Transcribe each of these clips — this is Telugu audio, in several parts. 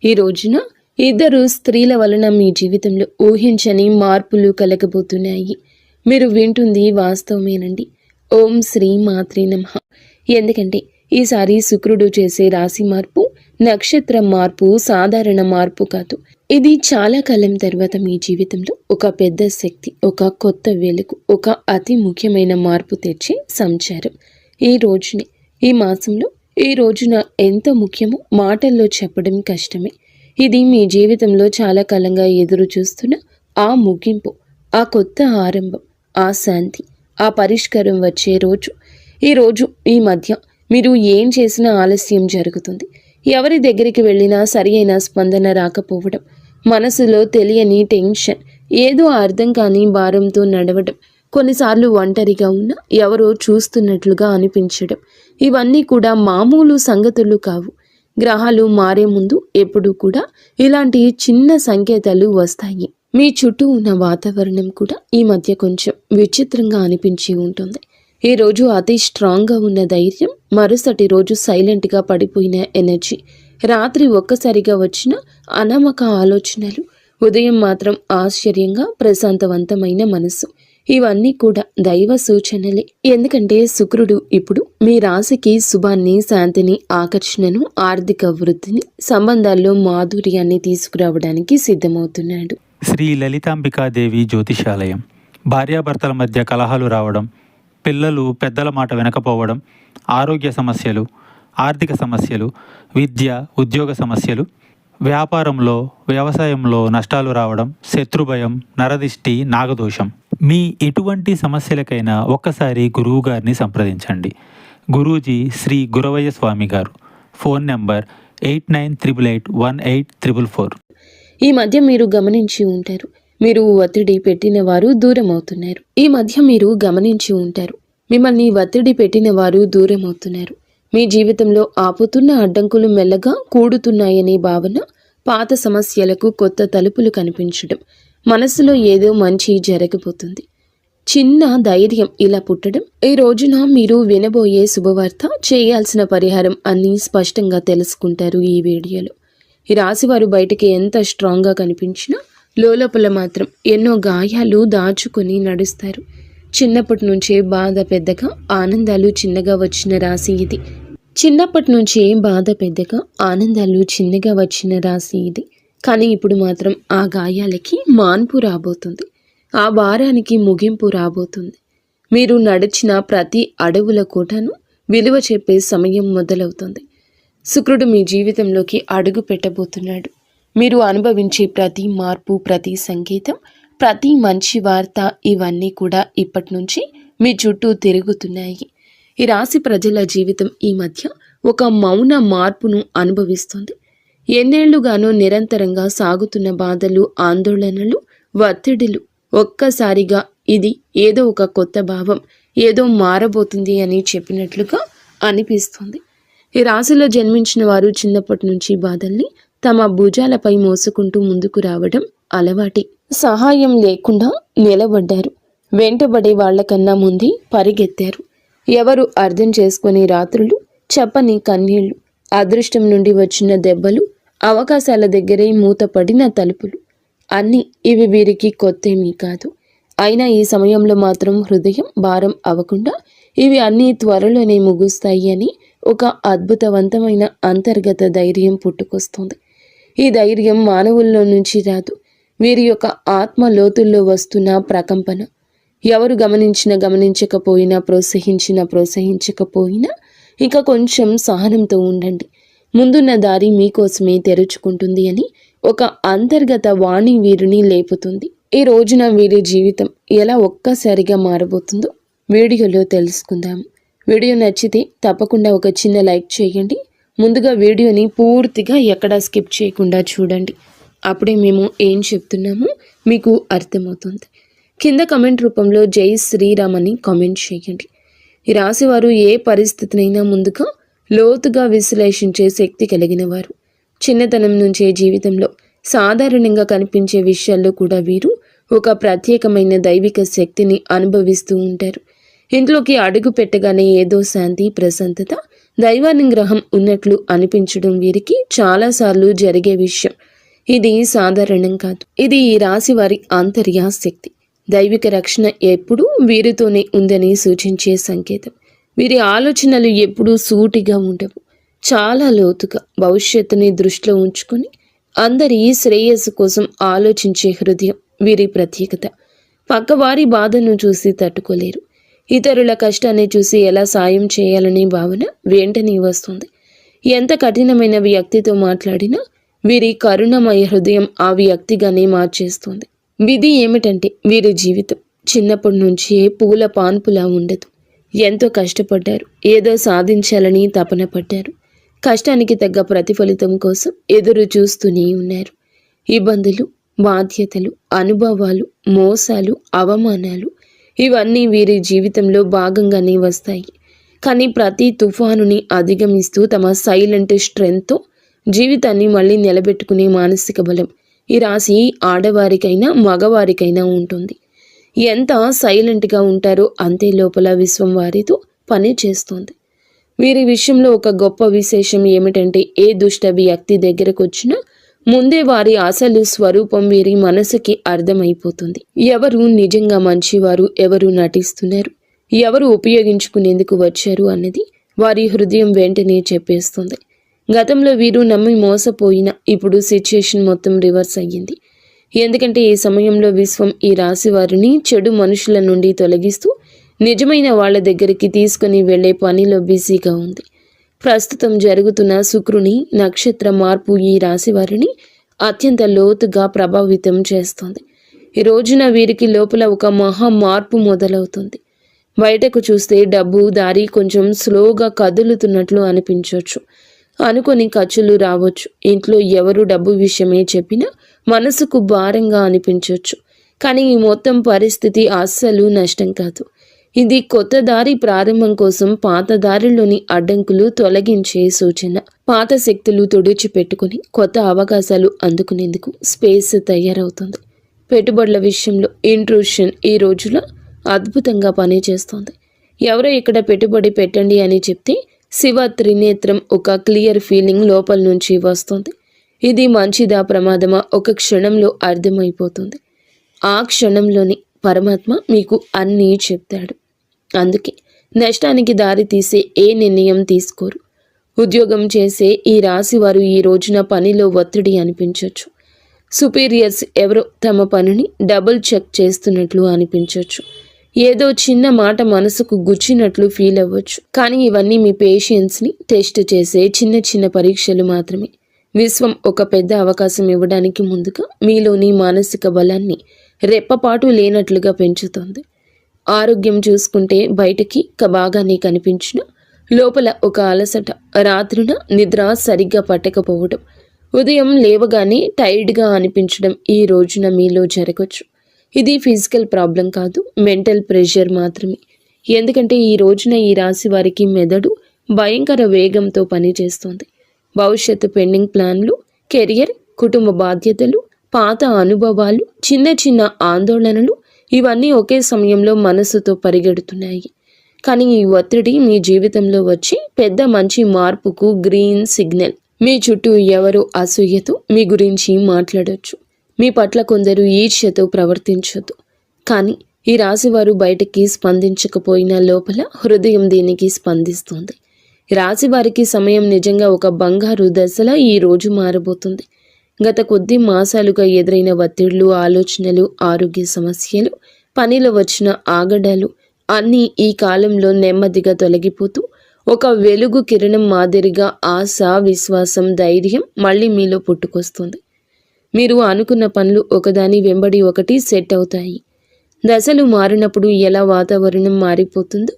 ఈ రోజున ఇద్దరు స్త్రీల వలన మీ జీవితంలో ఊహించని మార్పులు కలగబోతున్నాయి. మీరు వింటుంది వాస్తవమేనండి. ఓం శ్రీ మాత్రే నమః. ఎందుకంటే ఈసారి శుక్రుడు చేసే రాశి మార్పు, నక్షత్ర మార్పు సాధారణ మార్పు కాదు. ఇది చాలా కాలం తర్వాత మీ జీవితంలో ఒక పెద్ద శక్తి, ఒక కొత్త వెలుగు, ఒక అతి ముఖ్యమైన మార్పు తెచ్చే సంచారం. ఈ మాసంలో ఈ రోజున ఎంత ముఖ్యమో మాటల్లో చెప్పడం కష్టమే. ఇది మీ జీవితంలో చాలా కాలంగా ఎదురు చూస్తున్న ఆ ముగింపు, ఆ కొత్త ఆరంభం, ఆ శాంతి, ఆ పరిష్కారం వచ్చే రోజు. ఈ మధ్య మీరు ఏం చేసినా ఆలస్యం జరుగుతుంది. ఎవరి దగ్గరికి వెళ్ళినా సరి అయిన స్పందన రాకపోవడం, మనసులో తెలియని టెన్షన్, ఏదో అర్థం కాని భారంతో నడవడం, కొన్నిసార్లు ఒంటరిగా ఉన్న ఎవరో చూస్తున్నట్లుగా అనిపించడం, ఇవన్నీ కూడా మామూలు సంగతులు కావు. గ్రహాలు మారే ముందు ఎప్పుడూ కూడా ఇలాంటి చిన్న సంకేతాలు వస్తాయి. మీ చుట్టూ ఉన్న వాతావరణం కూడా ఈ మధ్య కొంచెం విచిత్రంగా అనిపించి ఉంటుంది. ఈ రోజు అతి స్ట్రాంగ్గా ఉన్న ధైర్యం, మరుసటి రోజు సైలెంట్గా పడిపోయిన ఎనర్జీ, రాత్రి ఒక్కసారిగా వచ్చిన అనామక ఆలోచనలు, ఉదయం మాత్రం ఆశ్చర్యంగా ప్రశాంతవంతమైన మనసు, ఇవన్నీ కూడా దైవ సూచనలే. ఎందుకంటే శుక్రుడు ఇప్పుడు మీ రాశికి శుభాన్ని, శాంతిని, ఆకర్షణను, ఆర్థిక వృద్ధిని, సంబంధాల్లో మాధుర్యాన్ని తీసుకురావడానికి సిద్ధమవుతున్నాడు. శ్రీ లలితాంబికాదేవి జ్యోతిషాలయం. భార్యాభర్తల మధ్య కలహాలు రావడం, పిల్లలు పెద్దల మాట వినకపోవడం, ఆరోగ్య సమస్యలు, ఆర్థిక సమస్యలు, విద్య ఉద్యోగ సమస్యలు, వ్యాపారంలో వ్యవసాయంలో నష్టాలు రావడం, శత్రుభయం, నరదిష్టి, నాగదోషం, మీ ఎటువంటి సమస్యలకైనా ఒక్కసారి గురువు గారిని సంప్రదించండి. గురూజీ శ్రీ గురవయ్య స్వామి గారు. Phone number 89881844. ఈ మధ్య మీరు గమనించి ఉంటారు, ఒత్తిడి పెట్టిన వారు మిమ్మల్ని ఒత్తిడి పెట్టిన వారు దూరం అవుతున్నారు. మీ జీవితంలో ఆపుతున్న అడ్డంకులు మెల్లగా కూడుతున్నాయనే భావన, పాత సమస్యలకు కొత్త తలుపులు కనిపించడం, మనసులో ఏదో మంచి జరగబోతుంది, చిన్న ధైర్యం ఇలా పుట్టడం. ఈ రోజున మీరు వినబోయే శుభవార్త, చేయాల్సిన పరిహారం అన్నీ స్పష్టంగా తెలుసుకుంటారు ఈ వీడియోలో. ఈ రాశివారు బయటికి ఎంత స్ట్రాంగ్గా కనిపించినా లోపల మాత్రం ఎన్నో గాయాలు దాచుకొని నడుస్తారు. చిన్నప్పటి నుంచే బాధ పెద్దగా, ఆనందాలు చిన్నగా వచ్చిన రాశి ఇది. కానీ ఇప్పుడు మాత్రం ఆ గాయాలకి మాన్పు రాబోతుంది, ఆ భారానికి ముగింపు రాబోతుంది. మీరు నడిచిన ప్రతి అడవుల కోటను విలువ చెప్పే సమయం మొదలవుతుంది. శుక్రుడు మీ జీవితంలోకి అడుగు పెట్టబోతున్నాడు. మీరు అనుభవించే ప్రతి మార్పు, ప్రతి సంకేతం, ప్రతి మంచి వార్త, ఇవన్నీ కూడా ఇప్పటి నుంచి మీ చుట్టూ తిరుగుతున్నాయి. ఈ రాశి ప్రజల జీవితం ఈ మధ్య ఒక మౌన మార్పును అనుభవిస్తుంది. ఎన్నేళ్లుగానో నిరంతరంగా సాగుతున్న బాధలు, ఆందోళనలు, ఒత్తిడిలు ఒక్కసారిగా ఇది ఏదో ఒక కొత్త భావం, ఏదో మారబోతుంది అని చెప్పినట్లుగా అనిపిస్తుంది. ఈ రాశిలో జన్మించిన వారు చిన్నప్పటి నుంచి బాధల్ని తమ భుజాలపై మోసుకుంటూ ముందుకు రావడం అలవాటి. సహాయం లేకుండా నిలబడ్డారు, వెంటబడే వాళ్లకన్నా ముందే పరిగెత్తారు. ఎవరు అర్థం చేసుకునే రాత్రులు, చెప్పని కన్నీళ్లు, అదృష్టం నుండి వచ్చిన దెబ్బలు, అవకాశాల దగ్గరే మూతపడిన తలుపులు, అన్నీ ఇవి వీరికి కొత్తేమీ కాదు. అయినా ఈ సమయంలో మాత్రం హృదయం భారం అవ్వకుండా ఇవి అన్నీ త్వరలోనే ముగుస్తాయి అని ఒక అద్భుతవంతమైన అంతర్గత ధైర్యం పుట్టుకొస్తుంది. ఈ ధైర్యం మానవుల్లో నుంచి రాదు, వీరి యొక్క ఆత్మ లోతుల్లో వస్తున్న ప్రకంపన. ఎవరు గమనించకపోయినా, ప్రోత్సహించకపోయినా ఇంకా కొంచెం సహనంతో ఉండండి. ముందున్న దారి మీకోసమే తెరుచుకుంటుంది అని ఒక అంతర్గత వాణి వీరిని లేపుతుంది. ఈ రోజున వీరి జీవితం ఎలా ఒక్కసారిగా మారబోతుందో వీడియోలో తెలుసుకుందాం. వీడియో నచ్చితే తప్పకుండా ఒక చిన్న లైక్ చేయండి. ముందుగా వీడియోని పూర్తిగా ఎక్కడా స్కిప్ చేయకుండా చూడండి. అప్పుడే మేము ఏం చెప్తున్నామో మీకు అర్థమవుతుంది. కింద కమెంట్ రూపంలో జై శ్రీరామ్ అని కామెంట్ చేయండి. ఈ రాశివారు ఏ పరిస్థితినైనా ముందుగా లోతుగా విశ్లేషించే శక్తి కలిగిన వారు. చిన్నతనం నుంచే జీవితంలో సాధారణంగా కనిపించే విషయాల్లో కూడా వీరు ఒక ప్రత్యేకమైన దైవిక శక్తిని అనుభవిస్తూ ఉంటారు. ఇంట్లోకి అడుగు పెట్టగానే ఏదో శాంతి, ప్రశాంతత, దైవానుగ్రహం ఉన్నట్లు అనిపించడం వీరికి చాలాసార్లు జరిగే విషయం. ఇది సాధారణం కాదు. ఇది ఈ రాశి వారి ఆంతర్య శక్తి. దైవిక రక్షణ ఎప్పుడూ వీరితోనే ఉందని సూచించే సంకేతం. వీరి ఆలోచనలు ఎప్పుడూ సూటిగా ఉండవు, చాలా లోతుగా భవిష్యత్తుని దృష్టిలో ఉంచుకొని అందరి శ్రేయస్సు కోసం ఆలోచించే హృదయం వీరి ప్రత్యేకత. పక్కవారి బాధను చూసి తట్టుకోలేరు. ఇతరుల కష్టాన్ని చూసి ఎలా సాయం చేయాలనే భావన వెంటనే వస్తుంది. ఎంత కఠినమైన వ్యక్తితో మాట్లాడినా వీరి కరుణమయ హృదయం ఆ వ్యక్తిగానే మార్చేస్తుంది. విధి ఏమిటంటే వీరి జీవితం చిన్నప్పటి నుంచే పూల పాన్పులా ఉండదు. ఎంతో కష్టపడ్డారు, ఏదో సాధించాలని తపన పడ్డారు. కష్టానికి తగ్గ ప్రతిఫలితం కోసం ఎదురు చూస్తూనే ఉన్నారు. ఇబ్బందులు, బాధ్యతలు, అనుభవాలు, మోసాలు, అవమానాలు ఇవన్నీ వీరి జీవితంలో భాగంగానే వస్తాయి. కానీ ప్రతి తుఫానుని అధిగమిస్తూ తమ సైలెంట్ స్ట్రెంగ్త్తో జీవితాన్ని మళ్ళీ నిలబెట్టుకునే మానసిక బలం ఈ రాశి ఆడవారికైనా మగవారికైనా ఉంటుంది. ఎంత సైలెంట్గా ఉంటారో అంతే లోపల విశ్వం వారితో పని చేస్తుంది. వీరి విషయంలో ఒక గొప్ప విశేషం ఏమిటంటే ఏ దుష్ట వ్యక్తి దగ్గరకు వచ్చినా ముందే వారి అసలు స్వరూపం వీరి మనసుకి అర్థమైపోతుంది. ఎవరు నిజంగా మంచివారు, ఎవరు నటిస్తున్నారు, ఎవరు ఉపయోగించుకునేందుకు వచ్చారు అన్నది వారి హృదయం వెంటనే చెప్పేస్తుంది. గతంలో వీరు నమ్మి మోసపోయిన ఇప్పుడు సిచ్యుయేషన్ మొత్తం రివర్స్ అయ్యింది. ఎందుకంటే ఈ సమయంలో విశ్వం ఈ రాశి వారిని చెడు మనుషుల నుండి తొలగిస్తూ నిజమైన వాళ్ళ దగ్గరికి తీసుకుని వెళ్లే పనిలో బిజీగా ఉంది. ప్రస్తుతం జరుగుతున్న శుక్రుని నక్షత్ర మార్పు ఈ రాశి వారిని అత్యంత లోతుగా ప్రభావితం చేస్తుంది. ఈ రోజున వీరికి లోపల ఒక మహా మార్పు మొదలవుతుంది. బయటకు చూస్తే డబ్బు దారి కొంచెం స్లోగా కదులుతున్నట్లు అనిపించవచ్చు. అనుకొని ఖర్చులు రావచ్చు. ఇంట్లో ఎవరు డబ్బు విషయమే చెప్పినా మనసుకు భారంగా అనిపించవచ్చు. కానీ ఈ మొత్తం పరిస్థితి అస్సలు నష్టం కాదు. ఇది కొత్త దారి ప్రారంభం కోసం పాత దారిలోని అడ్డంకులు తొలగించే సూచన. పాత శక్తులు తుడిచిపెట్టుకుని కొత్త అవకాశాలు అందుకునేందుకు స్పేస్ తయారవుతుంది. పెట్టుబడుల విషయంలో ఇంట్రూషన్ ఈ రోజులో అద్భుతంగా పనిచేస్తుంది. ఎవరో ఇక్కడ పెట్టుబడి పెట్టండి అని చెప్తే శివ త్రినేత్రం ఒక క్లియర్ ఫీలింగ్ లోపల నుంచి వస్తుంది. ఇది మంచిదా ప్రమాదమా ఒక క్షణంలో అర్థమైపోతుంది. ఆ క్షణంలోని పరమాత్మ మీకు అన్నీ చెప్తాడు. అందుకే నష్టానికి దారి తీసే ఏ నిర్ణయం తీసుకోరు. ఉద్యోగం చేసే ఈ రాశి వారు ఈ రోజున పనిలో ఒత్తిడి అనిపించవచ్చు. సుపీరియర్స్ ఎవరో తమ పనిని డబుల్ చెక్ చేస్తున్నట్లు అనిపించవచ్చు. ఏదో చిన్న మాట మనసుకు గుచ్చినట్లు ఫీల్ అవ్వచ్చు. కానీ ఇవన్నీ మీ పేషెన్స్ని టెస్ట్ చేసే చిన్న చిన్న పరీక్షలు మాత్రమే. విశ్వం ఒక పెద్ద అవకాశం ఇవ్వడానికి ముందుగా మీలోని మానసిక బలాన్ని రెప్పపాటు లేనట్లుగా పెంచుతుంది. ఆరోగ్యం చూసుకుంటే బయటికి బాగానే కనిపించిన లోపల ఒక అలసట, రాత్రిన నిద్ర సరిగ్గా పట్టకపోవడం, ఉదయం లేవగానే టైర్డ్గా అనిపించడం ఈ రోజున మీలో జరగచ్చు. ఇది ఫిజికల్ ప్రాబ్లం కాదు, మెంటల్ ప్రెషర్ మాత్రమే. ఎందుకంటే ఈ రోజున ఈ రాశి వారికి మెదడు భయంకర వేగంతో పనిచేస్తుంది. భవిష్యత్తు పెండింగ్ ప్లాన్లు, కెరియర్, కుటుంబ బాధ్యతలు, పాత అనుభవాలు, చిన్న చిన్న ఆందోళనలు ఇవన్నీ ఒకే సమయంలో మనసుతో పరిగెడుతున్నాయి. కానీ ఈ ఒత్తిడి మీ జీవితంలో వచ్చి పెద్ద మంచి మార్పుకు గ్రీన్ సిగ్నల్. మీ చుట్టూ ఎవరో అసూయతో మీ గురించి మాట్లాడొచ్చు. మీ పట్ల కొందరు ఈర్ష్యతో ప్రవర్తించొద్దు. కానీ ఈ రాశివారు బయటికి స్పందించకపోయినా లోపల హృదయం దీనికి స్పందిస్తుంది. రాశివారికి సమయం నిజంగా ఒక బంగారు దశలా ఈ రోజు మారబోతుంది. గత కొద్ది మాసాలుగా ఎదురైన ఒత్తిళ్లు, ఆలోచనలు, ఆరోగ్య సమస్యలు, పనిలో వచ్చిన ఆగడాలు అన్నీ ఈ కాలంలో నెమ్మదిగా తొలగిపోతూ ఒక వెలుగు కిరణం మాదిరిగా ఆశ, విశ్వాసం, ధైర్యం మళ్ళీ మీలో పుట్టుకొస్తుంది. మీరు అనుకున్న పనులు ఒకదాని వెంబడి ఒకటి సెట్ అవుతాయి. దశలు మారినప్పుడు ఎలా వాతావరణం మారిపోతుందో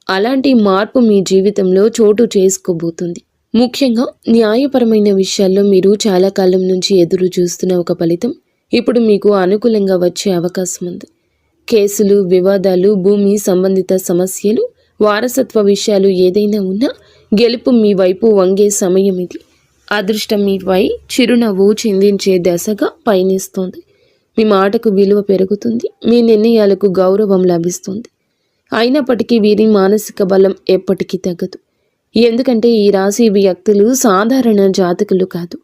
అలాంటి మార్పు మీ జీవితంలో చోటు చేసుకోబోతుంది. ముఖ్యంగా న్యాయపరమైన విషయాల్లో మీరు చాలా కాలం నుంచి ఎదురు చూస్తున్న ఒక ఫలితం ఇప్పుడు మీకు అనుకూలంగా వచ్చే అవకాశం ఉంది. కేసులు, వివాదాలు, భూమి సంబంధిత సమస్యలు, వారసత్వ విషయాలు ఏదైనా ఉన్నా గెలుపు మీ వైపు వంగే సమయం ఇది. అదృష్టం మీపై చిరునవ్వు చిందించే దశగా పయనిస్తోంది. మీ మాటకు విలువ పెరుగుతుంది. మీ నిర్ణయాలకు గౌరవం లభిస్తుంది. అయినప్పటికీ వీరి మానసిక బలం ఎప్పటికీ తగ్గదు. ఎందుకంటే ఈ రాశి వ్యక్తులు సాధారణ జాతకులు కాదు,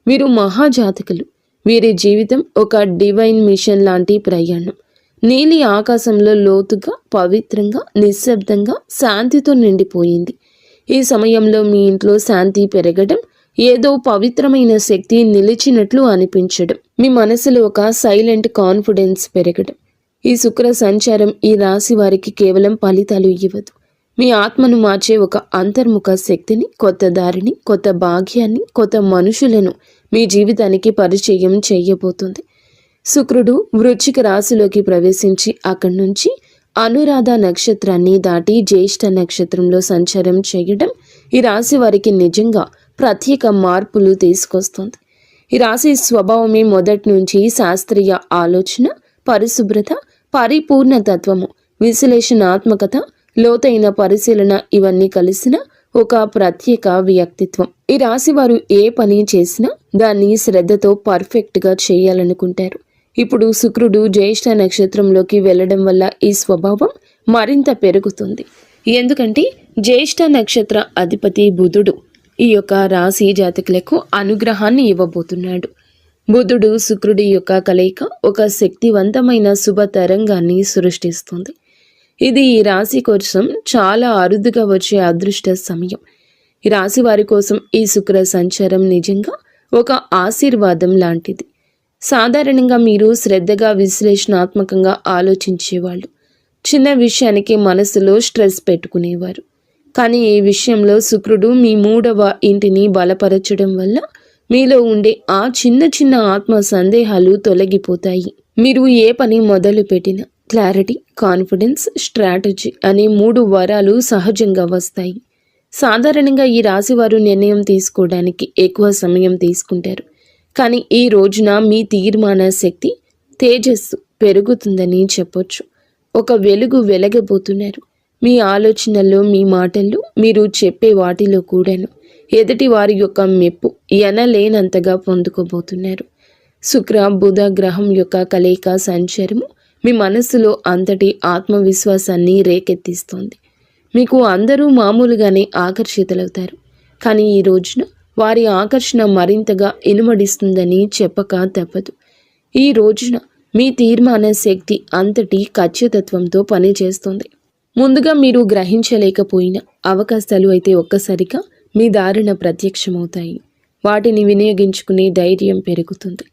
వీరు మహాజాతకులు. వీరి జీవితం ఒక డివైన్ మిషన్ లాంటి ప్రయాణం. నీలి ఆకాశంలో లోతుగా, పవిత్రంగా, నిశ్శబ్దంగా, శాంతితో నిండిపోయింది. ఈ సమయంలో మీ ఇంట్లో శాంతి పెరగడం, ఏదో పవిత్రమైన శక్తి నిలిచినట్లు అనిపించడం, మీ మనసులో ఒక సైలెంట్ కాన్ఫిడెన్స్ పెరగడం. ఈ శుక్ర సంచారం ఈ రాశి వారికి కేవలం ఫలితాలు ఇవ్వదు, మీ ఆత్మను మార్చే ఒక అంతర్ముఖ శక్తిని, కొత్త దారిని, కొత్త భాగ్యాన్ని, కొత్త మనుషులను మీ జీవితానికి పరిచయం చేయబోతుంది. శుక్రుడు వృశ్చిక రాశిలోకి ప్రవేశించి అక్కడి నుంచి అనురాధ నక్షత్రాన్ని దాటి జ్యేష్ఠ నక్షత్రంలో సంచారం చేయడం ఈ రాశి వారికి నిజంగా ప్రత్యేక మార్పులు తీసుకొస్తుంది. ఈ రాశి స్వభావమే మొదటి నుంచి శాస్త్రీయ ఆలోచన, పరిశుభ్రత, పరిపూర్ణ తత్వము, విశ్లేషణాత్మకత, లోతైన పరిశీలన ఇవన్నీ కలిసిన ఒక ప్రత్యేక వ్యక్తిత్వం. ఈ రాశి వారు ఏ పని చేసినా దాన్ని శ్రద్ధతో పర్ఫెక్ట్గా చేయాలనుకుంటారు. ఇప్పుడు శుక్రుడు జ్యేష్ఠ నక్షత్రంలోకి వెళ్ళడం వల్ల ఈ స్వభావం మరింత పెరుగుతుంది. ఎందుకంటే జ్యేష్ఠ నక్షత్ర అధిపతి బుధుడు ఈ యొక్క రాశి జాతకులకు అనుగ్రహాన్ని ఇవ్వబోతున్నాడు. బుధుడు శుక్రుడి యొక్క కలయిక ఒక శక్తివంతమైన శుభ తరంగాన్ని సృష్టిస్తుంది. ఇది ఈ రాశి కోసం చాలా అరుదుగా వచ్చే అదృష్ట సమయం. ఈ రాశి వారి కోసం ఈ శుక్ర సంచారం నిజంగా ఒక ఆశీర్వాదం లాంటిది. సాధారణంగా మీరు శ్రద్ధగా, విశ్లేషణాత్మకంగా ఆలోచించేవాళ్ళు. చిన్న విషయానికి మనసులో స్ట్రెస్ పెట్టుకునేవారు. కానీ ఈ విషయంలో శుక్రుడు మీ 3వ ఇంటిని బలపరచడం వల్ల మీలో ఉండే ఆ చిన్న చిన్న ఆత్మ సందేహాలు తొలగిపోతాయి. మీరు ఏ పని మొదలు పెట్టినా క్లారిటీ, కాన్ఫిడెన్స్, స్ట్రాటజీ అనే 3 వరాలు సహజంగా వస్తాయి. సాధారణంగా ఈ రాశి వారు నిర్ణయం తీసుకోవడానికి ఎక్కువ సమయం తీసుకుంటారు. కానీ ఈ రోజున మీ తీర్మాన శక్తి, తేజస్సు పెరుగుతుందని చెప్పొచ్చు. ఒక వెలుగు వెలగబోతున్నారు. మీ ఆలోచనల్లో, మీ మాటల్లో, మీరు చెప్పే వాటిలో కూడాను ఎదుటి వారి యొక్క మెప్పు ఎనలేనంతగా పొందుకోబోతున్నారు. శుక్ర బుధ గ్రహం యొక్క కలయిక సంచారము మీ మనస్సులో అంతటి ఆత్మవిశ్వాసాన్ని రేకెత్తిస్తోంది. మీకు అందరూ మామూలుగానే ఆకర్షితులవుతారు. కానీ ఈ రోజున వారి ఆకర్షణ మరింతగా ఇనుమడిస్తుందని చెప్పక తప్పదు. ఈ రోజున మీ తీర్మాన శక్తి అంతటి ఖచ్చితత్వంతో పనిచేస్తుంది. ముందుగా మీరు గ్రహించలేకపోయిన అవకాశాలు అయితే ఒక్కసారిగా మీ దారిన ప్రత్యక్షమవుతాయి. వాటిని వినియోగించుకునే ధైర్యం పెరుగుతుంది.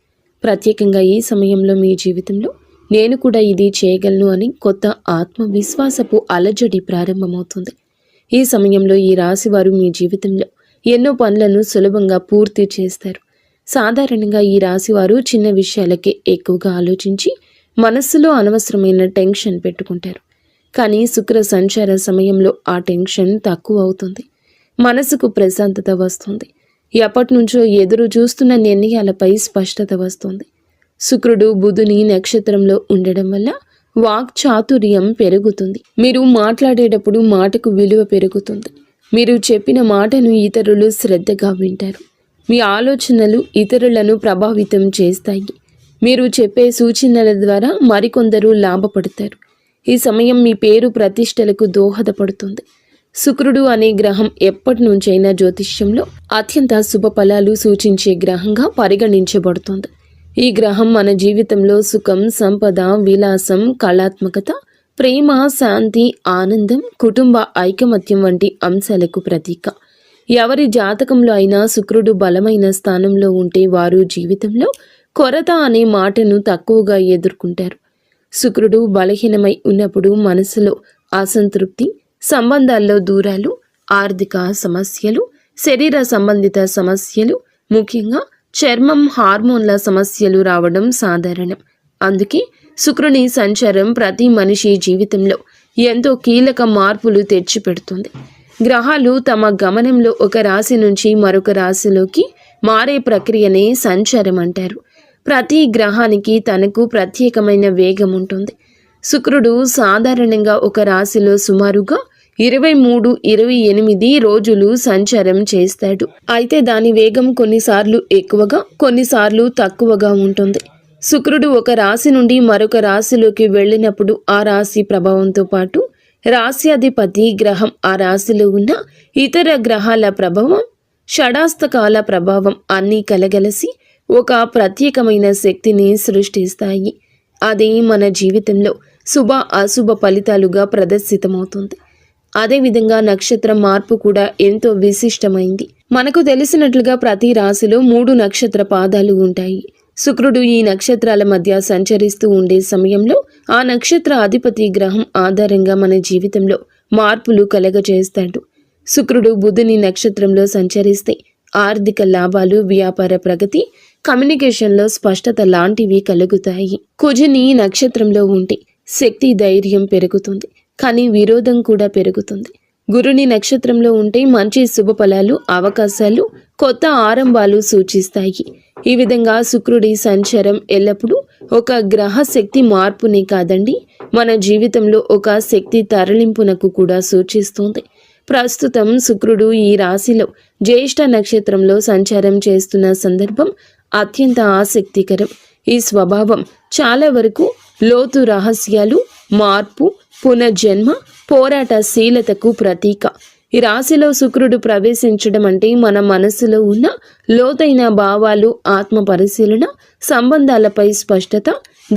ప్రత్యేకంగా ఈ సమయంలో మీ జీవితంలో నేను కూడా ఇది చేయగలను అని కొత్త ఆత్మవిశ్వాసపు అలజడి ప్రారంభమవుతుంది. ఈ సమయంలో ఈ రాశివారు మీ జీవితంలో ఎన్నో పనులను సులభంగా పూర్తి చేస్తారు. సాధారణంగా ఈ రాశివారు చిన్న విషయాలకే ఎక్కువగా ఆలోచించి మనస్సులో అనవసరమైన టెన్షన్ పెట్టుకుంటారు. కానీ శుక్ర సంచార సమయంలో ఆ టెన్షన్ తక్కువ అవుతుంది. మనసుకు ప్రశాంతత వస్తుంది. ఎప్పటి నుంచో ఎదురు చూస్తున్న నిర్ణయాలపై స్పష్టత వస్తుంది. శుక్రుడు బుధుని నక్షత్రంలో ఉండడం వల్ల వాక్ చాతుర్యం పెరుగుతుంది. మీరు మాట్లాడేటప్పుడు మాటకు విలువ పెరుగుతుంది. మీరు చెప్పిన మాటను ఇతరులు శ్రద్ధగా వింటారు. మీ ఆలోచనలు ఇతరులను ప్రభావితం చేస్తాయి. మీరు చెప్పే సూచనల ద్వారా మరికొందరు లాభపడతారు. ఈ సమయం మీ పేరు ప్రతిష్టలకు దోహదపడుతుంది. శుక్రుడు అనే గ్రహం ఎప్పటి నుంచైనా జ్యోతిష్యంలో అత్యంత శుభ ఫలాలు సూచించే గ్రహంగా పరిగణించబడుతుంది. ఈ గ్రహం మన జీవితంలో సుఖం, సంపద, విలాసం, కళాత్మకత, ప్రేమ, శాంతి, ఆనందం, కుటుంబ ఐకమత్యం వంటి అంశాలకు ప్రతీక. ఎవరి జాతకంలో అయినా శుక్రుడు బలమైన స్థానంలో ఉంటే వారు జీవితంలో కొరత అనే మాటను తక్కువగా ఎదుర్కొంటారు. శుక్రుడు బలహీనమై ఉన్నప్పుడు మనసులో అసంతృప్తి, సంబంధాల్లో దూరాలు, ఆర్థిక సమస్యలు, శరీర సంబంధిత సమస్యలు, ముఖ్యంగా చర్మం, హార్మోన్ల సమస్యలు రావడం సాధారణం. అందుకే శుక్రుని సంచారం ప్రతి మనిషి జీవితంలో ఎంతో కీలక మార్పులు తెచ్చిపెడుతుంది. గ్రహాలు తమ గమనంలో ఒక రాశి నుంచి మరొక రాశిలోకి మారే ప్రక్రియనే సంచారం అంటారు. ప్రతి గ్రహానికి తనకు ప్రత్యేకమైన వేగం ఉంటుంది. శుక్రుడు సాధారణంగా ఒక రాశిలో సుమారుగా 23-28 రోజులు సంచారం చేస్తాడు. అయితే దాని వేగం కొన్నిసార్లు ఎక్కువగా, కొన్నిసార్లు తక్కువగా ఉంటుంది. శుక్రుడు ఒక రాశి నుండి మరొక రాశిలోకి వెళ్ళినప్పుడు ఆ రాశి ప్రభావంతో పాటు రాశ్యాధిపతి గ్రహం ఆ రాశిలో ఉన్న ఇతర గ్రహాల ప్రభావం, షడాస్తకాల ప్రభావం అన్నీ కలగలిసి ఒక ప్రత్యేకమైన శక్తిని సృష్టిస్తాయి. అది మన జీవితంలో శుభ అశుభ ఫలితాలుగా ప్రదర్శితమవుతుంది. అదేవిధంగా నక్షత్ర మార్పు కూడా ఎంతో విశిష్టమైంది. మనకు తెలిసినట్లుగా ప్రతి రాశిలో 3 నక్షత్ర పాదాలు ఉంటాయి. శుక్రుడు ఈ నక్షత్రాల మధ్య సంచరిస్తూ ఉండే సమయంలో ఆ నక్షత్ర అధిపతి గ్రహం ఆధారంగా మన జీవితంలో మార్పులు కలగజేస్తాడు. శుక్రుడు బుధుని నక్షత్రంలో సంచరిస్తే ఆర్థిక లాభాలు, వ్యాపార ప్రగతి, కమ్యూనికేషన్లో స్పష్టత లాంటివి కలుగుతాయి. కుజుని నక్షత్రంలో ఉంటే శక్తి, ధైర్యం పెరుగుతుంది, కానీ విరోధం కూడా పెరుగుతుంది. గురుని నక్షత్రంలో ఉంటే మంచి శుభ ఫలాలు, అవకాశాలు, కొత్త ఆరంభాలు సూచిస్తాయి. ఈ విధంగా శుక్రుడి సంచారం ఎల్లప్పుడూ ఒక గ్రహ శక్తి మార్పునే కాదండి, మన జీవితంలో ఒక శక్తి తరలింపునకు కూడా సూచిస్తుంది. ప్రస్తుతం శుక్రుడు ఈ రాశిలో జ్యేష్ఠ నక్షత్రంలో సంచారం చేస్తున్న సందర్భం అత్యంత ఆసక్తికరం. ఈ స్వభావం చాలా వరకు లోతు రహస్యాలు, మార్పు, పునర్జన్మ, పోరాటశీలతకు ప్రతీక. ఈ రాశిలో శుక్రుడు ప్రవేశించడం అంటే మన మనసులో ఉన్న లోతైన భావాలు, ఆత్మ పరిశీలన, సంబంధాలపై స్పష్టత,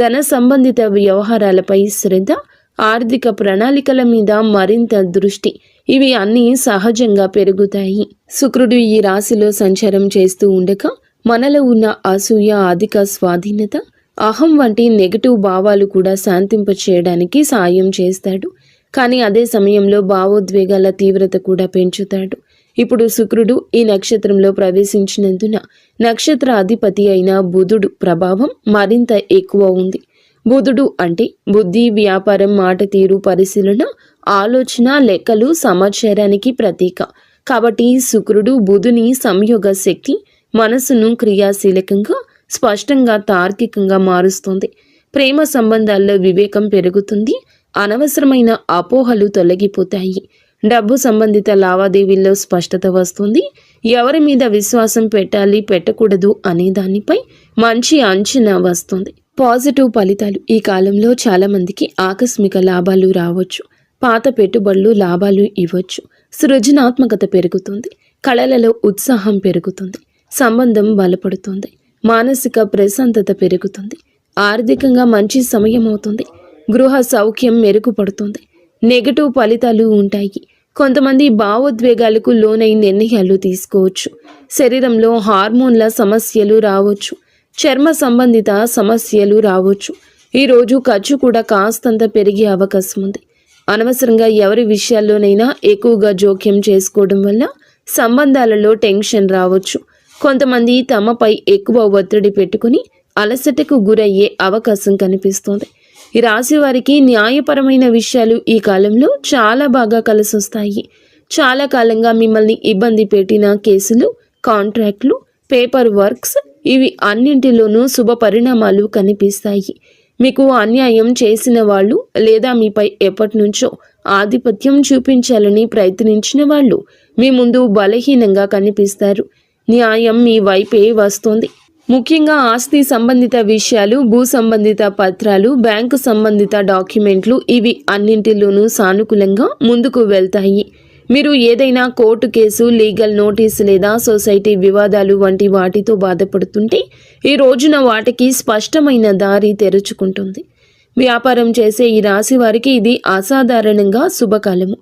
ధన సంబంధిత వ్యవహారాలపై శ్రద్ధ, ఆర్థిక ప్రణాళికల మీద మరింత దృష్టి, ఇవి అన్నీ సహజంగా పెరుగుతాయి. శుక్రుడు ఈ రాశిలో సంచారం చేస్తూ ఉండగా మనలో ఉన్న అసూయ, అధిక స్వాధీనత, అహం వంటి నెగటివ్ భావాలు కూడా శాంతింప చేయడానికి సాయం చేస్తాడు. కానీ అదే సమయంలో భావోద్వేగాల తీవ్రత కూడా పెంచుతాడు. ఇప్పుడు శుక్రుడు ఈ నక్షత్రంలో ప్రవేశించినందున నక్షత్ర అధిపతి అయిన బుధుడు ప్రభావం మరింత ఎక్కువ ఉంది. బుధుడు అంటే బుద్ధి, వ్యాపారం, మాట తీరు, పరిశీలన, ఆలోచన, లెక్కలు, సమాచారానికి ప్రతీక. కాబట్టి శుక్రుడు బుధుని సంయోగ శక్తి మనసును క్రియాశీలకంగా, స్పష్టంగా, తార్కికంగా మారుస్తుంది. ప్రేమ సంబంధాల్లో వివేకం పెరుగుతుంది, అనవసరమైన అపోహలు తొలగిపోతాయి. డబ్బు సంబంధిత లావాదేవీల్లో స్పష్టత వస్తుంది. ఎవరి మీద విశ్వాసం పెట్టాలి, పెట్టకూడదు అనే దానిపై మంచి అంచనా వస్తుంది. పాజిటివ్ ఫలితాలు. ఈ కాలంలో చాలా మందికి ఆకస్మిక లాభాలు రావచ్చు. పాత పెట్టుబడులు లాభాలు ఇవ్వచ్చు. సృజనాత్మకత పెరుగుతుంది. కళలలో ఉత్సాహం పెరుగుతుంది. సంబంధం బలపడుతుంది. మానసిక ప్రశాంతత పెరుగుతుంది. ఆర్థికంగా మంచి సమయం అవుతుంది. గృహ సౌఖ్యం మెరుగుపడుతుంది. నెగటివ్ ఫలితాలు ఉంటాయి. కొంతమంది భావోద్వేగాలకు లోనై నిర్ణయాలు తీసుకోవచ్చు. శరీరంలో హార్మోన్ల సమస్యలు రావచ్చు. చర్మ సంబంధిత సమస్యలు రావచ్చు. ఈరోజు ఖర్చు కూడా కాస్తంత పెరిగే అవకాశం ఉంది. అనవసరంగా ఎవరి విషయాల్లోనైనా ఎక్కువగా జోక్యం చేసుకోవడం వల్ల సంబంధాలలో టెన్షన్ రావచ్చు. కొంతమంది తమపై ఎక్కువ ఒత్తిడి పెట్టుకుని అలసటకు గురయ్యే అవకాశం కనిపిస్తోంది. ఈ రాశి వారికి న్యాయపరమైన విషయాలు ఈ కాలంలో చాలా బాగా కలిసొస్తాయి. చాలా కాలంగా మిమ్మల్ని ఇబ్బంది పెట్టిన కేసులు, కాంట్రాక్ట్లు, పేపర్ వర్క్స్, ఇవి అన్నింటిలోనూ శుభ పరిణామాలు కనిపిస్తాయి. మీకు అన్యాయం చేసిన వాళ్ళు లేదా మీపై ఎప్పటి నుంచో ఆధిపత్యం చూపించాలని ప్రయత్నించిన వాళ్ళు మీ ముందు బలహీనంగా కనిపిస్తారు. న్యాయం మీ వైపే వస్తుంది. ముఖ్యంగా ఆస్తి సంబంధిత విషయాలు, భూ సంబంధిత పత్రాలు, బ్యాంకు సంబంధిత డాక్యుమెంట్లు, ఇవి అన్నింటిలోనూ సానుకూలంగా ముందుకు వెళ్తాయి. మీరు ఏదైనా కోర్టు కేసు, లీగల్ నోటీస్ లేదా సొసైటీ వివాదాలు వంటి వాటితో బాధపడుతుంటే ఈ రోజున వాటికి స్పష్టమైన దారి తెరుచుకుంటుంది. వ్యాపారం చేసే ఈ రాశి వారికి ఇది అసాధారణంగా శుభకాలము.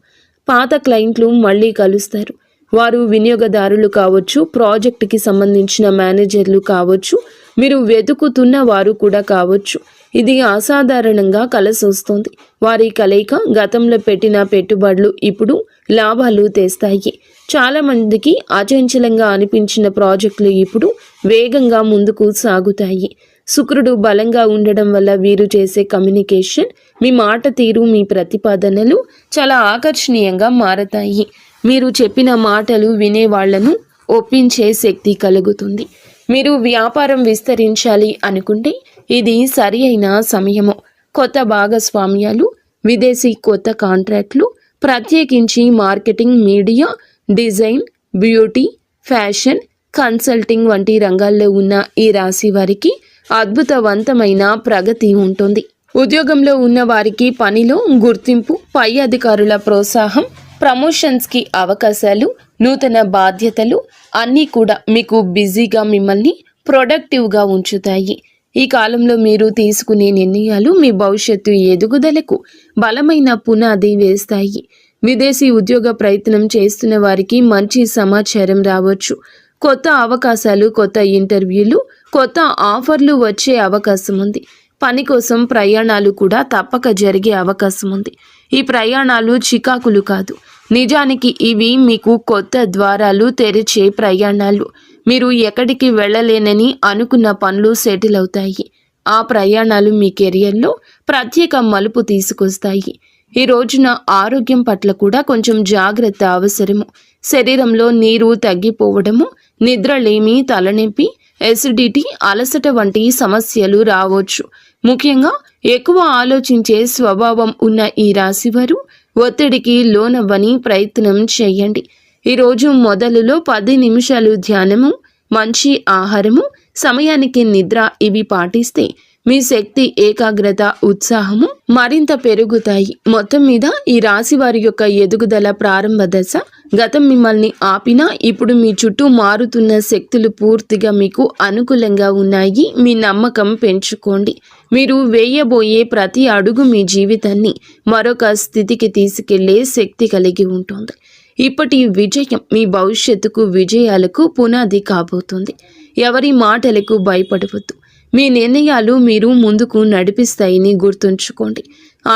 పాత క్లయింట్లు మళ్ళీ కలుస్తారు. వారు వినియోగదారులు కావచ్చు, ప్రాజెక్టుకి సంబంధించిన మేనేజర్లు కావచ్చు, మీరు వెతుకుతున్న వారు కూడా కావచ్చు. ఇది అసాధారణంగా కలిసొస్తుంది. వారి కలయిక గతంలో పెట్టిన పెట్టుబడులు ఇప్పుడు లాభాలు తెస్తాయి. చాలా మందికి అచంచలంగా అనిపించిన ప్రాజెక్టులు ఇప్పుడు వేగంగా ముందుకు సాగుతాయి. శుక్రుడు బలంగా ఉండడం వల్ల వీరు చేసే కమ్యూనికేషన్, మీ మాట తీరు, మీ ప్రతిపాదనలు చాలా ఆకర్షణీయంగా మారతాయి. మీరు చెప్పిన మాటలు వినేవాళ్లను ఒప్పించే శక్తి కలుగుతుంది. మీరు వ్యాపారం విస్తరించాలి అనుకుంటే ఇది సరి అయిన సమయము. కొత్త భాగస్వామ్యాలు, విదేశీ కొత్త కాంట్రాక్ట్లు, ప్రత్యేకించి marketing, media, design, beauty, fashion, consulting వంటి రంగాల్లో ఉన్న ఈ రాశి వారికి అద్భుతవంతమైన ప్రగతి ఉంటుంది. ఉద్యోగంలో ఉన్న వారికి పనిలో గుర్తింపు, పై అధికారుల ప్రోత్సాహం, ప్రమోషన్స్కి అవకాశాలు, నూతన బాధ్యతలు అన్నీ కూడా మీకు బిజీగా మిమ్మల్ని ప్రొడక్టివ్గా ఉంచుతాయి. ఈ కాలంలో మీరు తీసుకునే నిర్ణయాలు మీ భవిష్యత్తు ఎదుగుదలకు బలమైన పునాది వేస్తాయి. విదేశీ ఉద్యోగ ప్రయత్నం చేస్తున్న వారికి మంచి సమాచారం రావచ్చు. కొత్త అవకాశాలు, కొత్త ఇంటర్వ్యూలు, కొత్త ఆఫర్లు వచ్చే అవకాశం ఉంది. పని కోసం ప్రయాణాలు కూడా తప్పక జరిగే అవకాశం ఉంది. ఈ ప్రయాణాలు చికాకులు కాదు, నిజానికి ఇవి మీకు కొత్త ద్వారాలు తెరిచే ప్రయాణాలు. మీరు ఎక్కడికి వెళ్ళలేనని అనుకున్న పనులు సెటిల్ అవుతాయి. ఆ ప్రయాణాలు మీ కెరియర్లో ప్రత్యేక మలుపు తీసుకొస్తాయి. ఈ రోజున ఆరోగ్యం పట్ల కూడా కొంచెం జాగ్రత్త అవసరము. శరీరంలో నీరు తగ్గిపోవడము, నిద్రలేమి, తలనొప్పి, ఎసిడిటీ, అలసట వంటి సమస్యలు రావచ్చు. ముఖ్యంగా ఎక్కువ ఆలోచించే స్వభావం ఉన్న ఈ రాశివారు ఒత్తిడికి లోనవ్వని ప్రయత్నం చేయండి. ఈరోజు మొదలులో 10 నిమిషాలు ధ్యానము, మంచి ఆహారము, సమయానికి నిద్ర ఇవి పాటిస్తే మీ శక్తి, ఏకాగ్రత, ఉత్సాహము మరింత పెరుగుతాయి. మొత్తం మీద ఈ రాశి వారి యొక్క ఎదుగుదల ప్రారంభ దశ. గతం మిమ్మల్ని ఆపినా ఇప్పుడు మీ చుట్టూ మారుతున్న శక్తులు పూర్తిగా మీకు అనుకూలంగా ఉన్నాయి. మీ నమ్మకం పెంచుకోండి. మీరు వేయబోయే ప్రతి అడుగు మీ జీవితాన్ని మరొక స్థితికి తీసుకెళ్లే శక్తి కలిగి ఉంటుంది. ఇప్పటి విజయం మీ భవిష్యత్తుకు, విజయాలకు పునాది కాబోతుంది. ఎవరి మాటలకు భయపడవద్దు. మీ నిర్ణయాలు మీరు ముందుకు నడిపిస్తాయని గుర్తుంచుకోండి.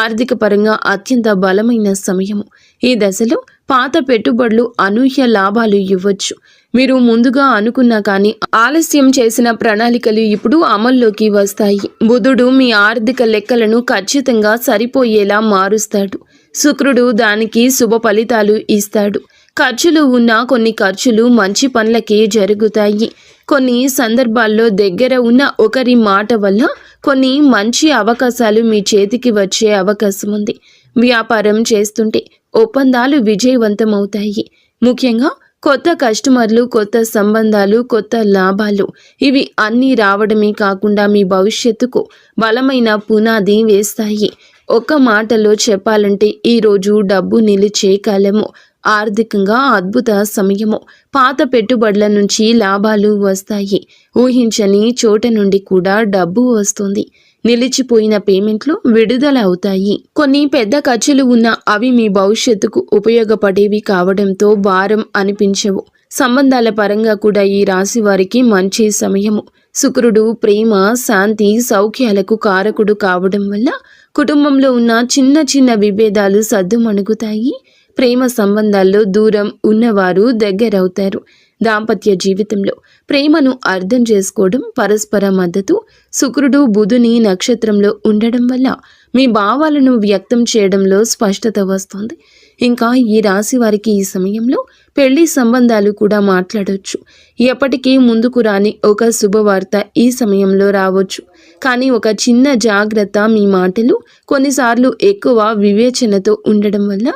ఆర్థిక పరంగా అత్యంత బలమైన సమయము. ఈ దశలో పాత పెట్టుబడులు అనూహ్య లాభాలు ఇవ్వచ్చు. మీరు ముందుగా అనుకున్నా కానీ ఆలస్యం చేసిన ప్రణాళికలు ఇప్పుడు అమల్లోకి వస్తాయి. బుధుడు మీ ఆర్థిక లెక్కలను ఖచ్చితంగా సరిపోయేలా మారుస్తాడు. శుక్రుడు దానికి శుభ ఫలితాలు ఇస్తాడు. ఖర్చులు ఉన్న కొన్ని ఖర్చులు మంచి పనులకే జరుగుతాయి. కొన్ని సందర్భాల్లో దగ్గర ఉన్న ఒకరి మాట వల్ల కొన్ని మంచి అవకాశాలు మీ చేతికి వచ్చే అవకాశం ఉంది. వ్యాపారం చేస్తుంటే ఒప్పందాలు విజయవంతమవుతాయి. ముఖ్యంగా కొత్త కస్టమర్లు, కొత్త సంబంధాలు, కొత్త లాభాలు ఇవి అన్నీ రావడమే కాకుండా మీ భవిష్యత్తుకు బలమైన పునాది వేస్తాయి. ఒక్క మాటలో చెప్పాలంటే ఈరోజు డబ్బు నిలిచే కాలము. ఆర్థికంగా అద్భుత సమయము. పాత పెట్టుబడుల నుంచి లాభాలు వస్తాయి. ఊహించని చోట నుండి కూడా డబ్బు వస్తుంది. నిలిచిపోయిన పేమెంట్లు విడుదల అవుతాయి. కొన్ని పెద్ద ఖర్చులు ఉన్నా అవి మీ భవిష్యత్తుకు ఉపయోగపడేవి కావడంతో భారం అనిపించవు. సంబంధాల పరంగా కూడా ఈ రాశి వారికి మంచి సమయము. శుక్రుడు ప్రేమ, శాంతి, సౌఖ్యాలకు కారకుడు కావడం వల్ల కుటుంబంలో ఉన్న చిన్న చిన్న విభేదాలు సద్దుమణుగుతాయి. ప్రేమ సంబంధాల్లో దూరం ఉన్నవారు దగ్గరవుతారు. దాంపత్య జీవితంలో ప్రేమను అర్థం చేసుకోవడం, పరస్పర మద్దతు. శుక్రుడు బుధుని నక్షత్రంలో ఉండడం వల్ల మీ భావాలను వ్యక్తం చేయడంలో స్పష్టత వస్తుంది. ఇంకా ఈ రాశి వారికి ఈ సమయంలో పెళ్లి సంబంధాలు కూడా మాట్లాడవచ్చు. ఎప్పటికీ ముందుకు రాని ఒక శుభవార్త ఈ సమయంలో రావచ్చు. కానీ ఒక చిన్న జాగ్రత్త, మీ మాటలు కొన్నిసార్లు ఎక్కువ వివేచనతో ఉండడం వల్ల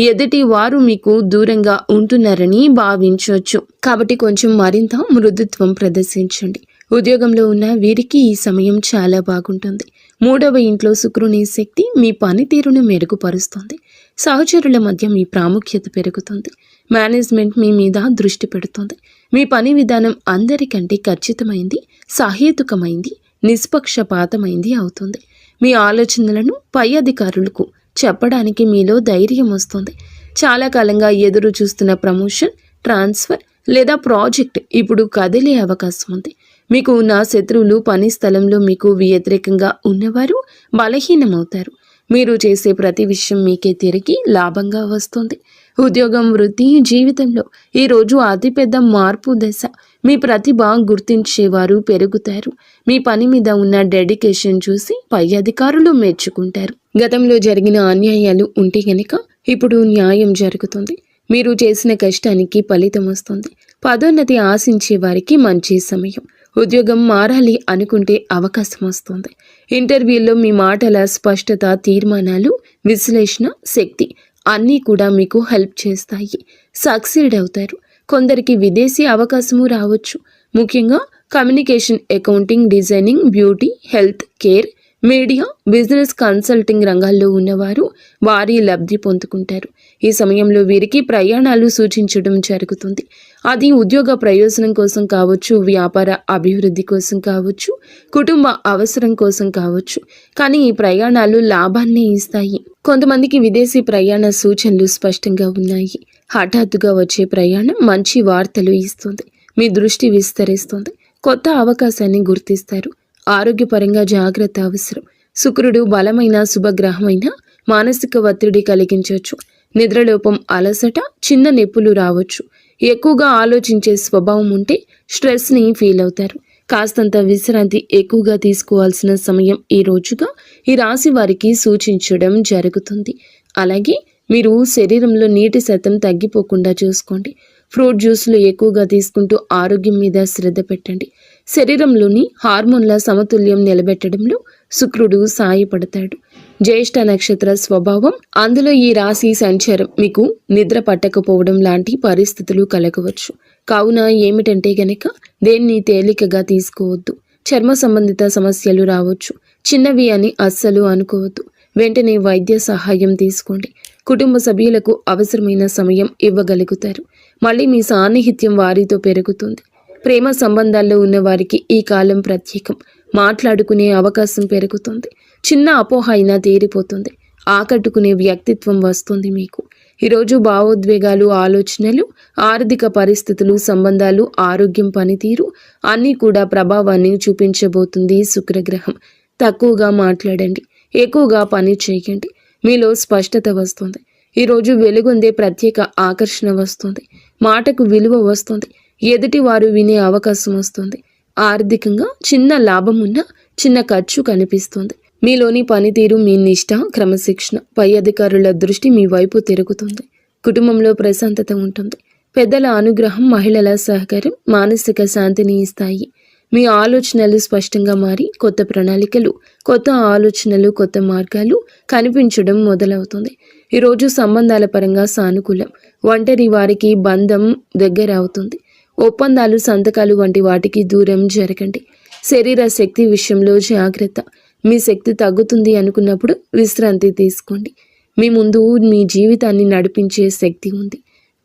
ఎదుటి వారు మీకు దూరంగా ఉంటున్నారని భావించవచ్చు. కాబట్టి కొంచెం మరింత మృదుత్వం ప్రదర్శించండి. ఉద్యోగంలో ఉన్న వీరికి ఈ సమయం చాలా బాగుంటుంది. 3వ ఇంట్లో శుక్రుని శక్తి మీ పనితీరును మెరుగుపరుస్తుంది. సహచరుల మధ్య మీ ప్రాముఖ్యత పెరుగుతుంది. మేనేజ్మెంట్ మీ మీద దృష్టి పెడుతుంది. మీ పని విధానం అందరికంటే ఖచ్చితమైంది, సహేతుకమైంది, నిష్పక్షపాతమైంది అవుతుంది. మీ ఆలోచనలను పై అధికారులకు చెప్పడానికి మీలో ధైర్యం వస్తుంది. చాలా కాలంగా ఎదురు చూస్తున్న ప్రమోషన్, ట్రాన్స్ఫర్ లేదా ప్రాజెక్ట్ ఇప్పుడు కదిలే అవకాశం ఉంది. మీకు ఉన్న శత్రువులు, పని స్థలంలో మీకు వ్యతిరేకంగా ఉన్నవారు బలహీనమవుతారు. మీరు చేసే ప్రతి విషయం మీకే తిరిగి లాభంగా వస్తుంది. ఉద్యోగం, వృత్తి, జీవితంలో ఈరోజు అతిపెద్ద మార్పు దశ. మీ ప్రతిభ గుర్తించేవారు పెరుగుతారు. మీ పని మీద ఉన్న డెడికేషన్ చూసి పై అధికారులు మెచ్చుకుంటారు. గతంలో జరిగిన అన్యాయాలు ఉంటే గనక ఇప్పుడు న్యాయం జరుగుతుంది. మీరు చేసిన కష్టానికి ఫలితం వస్తుంది. పదోన్నతి ఆశించే వారికి మంచి సమయం. ఉద్యోగం మారాలి అనుకుంటే అవకాశం వస్తుంది. ఇంటర్వ్యూలో మీ మాటల స్పష్టత, తీర్మానాలు, విశ్లేషణ శక్తి అన్నీ కూడా మీకు హెల్ప్ చేస్తాయి. సక్సీడ్ అవుతారు. కొందరికి విదేశీ అవకాశము రావచ్చు. ముఖ్యంగా communication, accounting, designing, beauty, health care, media, business consulting రంగాల్లో ఉన్నవారు వారి లబ్ధి పొందుకుంటారు. ఈ సమయంలో వీరికి ప్రయాణాలు సూచించడం జరుగుతుంది. అది ఉద్యోగ ప్రయోజనం కోసం కావచ్చు, వ్యాపార అభివృద్ధి కోసం కావచ్చు, కుటుంబ అవసరం కోసం కావచ్చు. కానీ ఈ ప్రయాణాలు లాభాన్ని ఇస్తాయి. కొంతమందికి విదేశీ ప్రయాణ సూచనలు స్పష్టంగా ఉన్నాయి. హఠాత్తుగా వచ్చే ప్రయాణం మంచి వార్తలు ఇస్తుంది. మీ దృష్టి విస్తరిస్తుంది. కొత్త అవకాశాన్ని గుర్తిస్తారు. ఆరోగ్యపరంగా జాగ్రత్త అవసరం. శుక్రుడు బలమైన శుభగ్రహమైన మానసిక ఒత్తిడి కలిగించవచ్చు. నిద్రలోపం, అలసట, చిన్న నొప్పులు రావచ్చు. ఎక్కువగా ఆలోచించే స్వభావం ఉంటే స్ట్రెస్ని ఫీల్ అవుతారు. కాస్తంత విశ్రాంతి ఎక్కువగా తీసుకోవాల్సిన సమయం ఈ రోజుగా ఈ రాశి వారికి సూచించడం జరుగుతుంది. అలాగే మీరు శరీరంలో నీటి శాతం తగ్గిపోకుండా చూసుకోండి. ఫ్రూట్ జ్యూస్లు ఎక్కువగా తీసుకుంటూ ఆరోగ్యం మీద శ్రద్ధ పెట్టండి. శరీరంలోని హార్మోన్ల సమతుల్యం నిలబెట్టడంలో శుక్రుడు సాయపడతాడు. జ్యేష్ఠ నక్షత్ర స్వభావం, అందులో ఈ రాశి సంచారం మీకు నిద్ర పట్టకపోవడం లాంటి పరిస్థితులు కలగవచ్చు. కావున ఏమిటంటే గనక దేన్ని తేలికగా తీసుకోవద్దు. చర్మ సంబంధిత సమస్యలు రావచ్చు. చిన్నవి అని అస్సలు అనుకోవద్దు. వెంటనే వైద్య సహాయం తీసుకోండి. కుటుంబ సభ్యులకు అవసరమైన సమయం ఇవ్వగలుగుతారు. మళ్ళీ మీ సాన్నిహిత్యం వారితో పెరుగుతుంది. ప్రేమ సంబంధాల్లో ఉన్న వారికి ఈ కాలం ప్రత్యేకం. మాట్లాడుకునే అవకాశం పెరుగుతుంది. చిన్న అపోహ అయినా తీరిపోతుంది. ఆకట్టుకునే వ్యక్తిత్వం వస్తుంది మీకు. ఈరోజు భావోద్వేగాలు, ఆలోచనలు, ఆర్థిక పరిస్థితులు, సంబంధాలు, ఆరోగ్యం, పనితీరు అన్నీ కూడా ప్రభావాన్ని చూపించబోతుంది శుక్రగ్రహం. తక్కువగా మాట్లాడండి. ఎక్కువగా పని చేయండి. మీలో స్పష్టత వస్తుంది. ఈరోజు వెలుగొందే ప్రత్యేక ఆకర్షణ వస్తుంది. మాటకు విలువ వస్తుంది. ఎదుటి వారు వినే అవకాశం వస్తుంది. ఆర్థికంగా చిన్న లాభం ఉన్న చిన్న ఖర్చు కనిపిస్తుంది. మీలోని పనితీరు, మీ నిష్ఠ, క్రమశిక్షణ, పై అధికారుల దృష్టి మీ వైపు తిరుగుతుంది. కుటుంబంలో ప్రశాంతత ఉంటుంది. పెద్దల అనుగ్రహం, మహిళల సహకారం మానసిక శాంతిని ఇస్తాయి. మీ ఆలోచనలు స్పష్టంగా మారి కొత్త ప్రణాళికలు, కొత్త ఆలోచనలు, కొత్త మార్గాలు కనిపించడం మొదలవుతుంది. ఈరోజు సంబంధాల పరంగా సానుకూలం. ఒంటరి వారికి బంధం దగ్గర అవుతుంది. ఒప్పందాలు, సంతకాలు వంటి వాటికి దూరం జరగండి. శరీర శక్తి విషయంలో జాగ్రత్త. మీ శక్తి తగ్గుతుంది అనుకున్నప్పుడు విశ్రాంతి తీసుకోండి. మీ ముందు మీ జీవితాన్ని నడిపించే శక్తి ఉంది.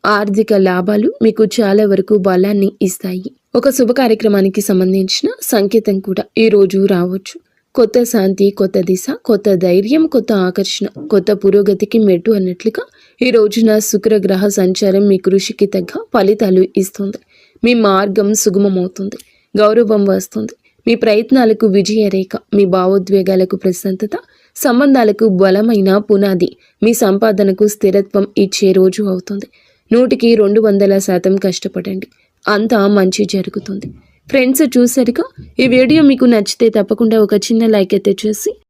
ఆర్థిక లాభాలు మీకు చాలా వరకు బలాన్ని ఇస్తాయి. ఒక శుభ కార్యక్రమానికి సంబంధించిన సంకేతం కూడా ఈ రోజు రావచ్చు. కొత్త శాంతి, కొత్త దిశ, కొత్త ధైర్యం, కొత్త ఆకర్షణ, కొత్త పురోగతికి మెట్టు అన్నట్లుగా ఈ రోజున శుక్రగ్రహ సంచారం మీ కృషికి తగ్గ ఫలితాలు ఇస్తుంది. మీ మార్గం సుగమమవుతుంది. గౌరవం వస్తుంది. మీ ప్రయత్నాలకు విజయరేఖ, మీ భావోద్వేగాలకు ప్రశాంతత, సంబంధాలకు బలమైన పునాది, మీ సంపాదనకు స్థిరత్వం ఇచ్చే రోజు అవుతుంది. 100కి 200% కష్టపడండి. అంతా మంచి జరుగుతుంది. ఫ్రెండ్స్, చూసారుగా, ఈ వీడియో మీకు నచ్చితే తప్పకుండా ఒక చిన్న లైక్ అయితే చేసి